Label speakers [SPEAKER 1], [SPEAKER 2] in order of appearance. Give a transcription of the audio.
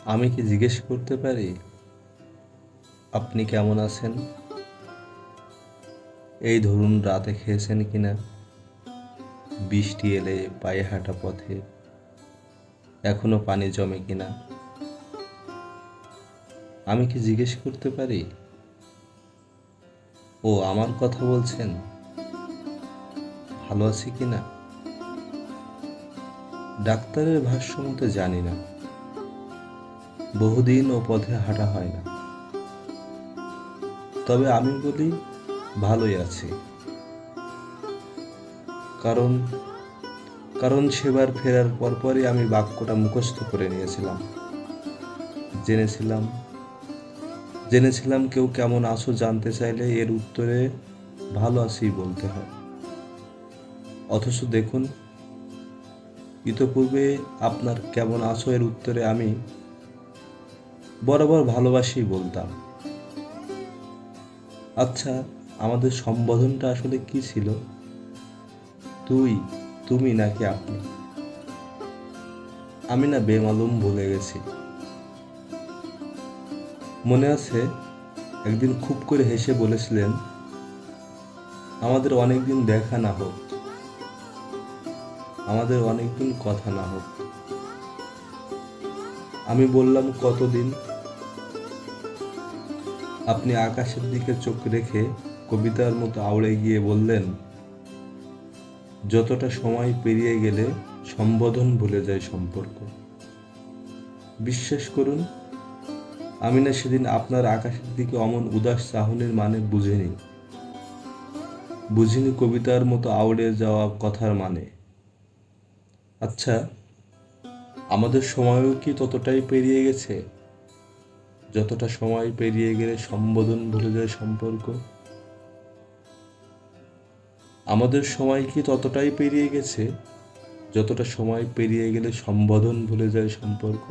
[SPEAKER 1] আমি কি জিজ্ঞেস করতে পারি আপনি কেমন আছেন? এই ধরুন রাতে খেয়েছেন কিনা? বৃষ্টি এলে পায়ে হাঁটা পথে এখনো পানি জমে কিনা? আমি কি জিজ্ঞেস করতে পারি? ও আমার কথা বলছেন, ভালো আছি কিনা? ডাক্তারের ভাষ্য মতে জানি না, বহুদিন ও পথে হাঁটা হয় না। তবে আমি বলি ভালোই আছি। কারণ কারণ সেবার ফেরার পরপরই আমি বাক্যটা মুখস্থ করে নিয়েছিলাম। জেনেছিলাম জেনেছিলাম কেউ কেমন আছো জানতে চাইলে এর উত্তরে ভালো আছি বলতে হয়। অথচ দেখুন, ইতপূর্বে আপনার কেমন আছো এর উত্তরে আমি বরাবর ভালোবাসি বলতাম। আচ্ছা, আমাদের সম্বোধনটা আসলে কি ছিল? তুই, তুমি নাকি আপনি? আমি না বেমালুম ভুলে গেছি। মনে আছে একদিন খুব করে হেসে বলেছিলেন, আমাদের অনেকদিন দেখা না হোক, আমাদের অনেকদিন কথা না হোক। আমি বললাম কতদিন? আপনি আকাশের দিকে চোখ রেখে কবিতার মতো আউড়ে গিয়ে বললেন, যতটা সময় পেরিয়ে গেলে সম্বোধন ভুলে যায় সম্পর্ক। বিশ্বাস করুন, আমি না সেদিন আপনার আকাশের দিকে অমন উদাস চাহনির মানে বুঝিনি কবিতার মতো আউড়ে যাওয়া কথার মানে। আচ্ছা, আমাদের সময়ও কি ততটাই পেরিয়ে গেছে যতটা সময় পেরিয়ে গেলে সম্বোধন ভুলে যায় সম্পর্ক? আমাদের সময় কি ততটাই পেরিয়ে গেছে যতটা সময় পেরিয়ে গেলে সম্বোধন ভুলে যায় সম্পর্ক?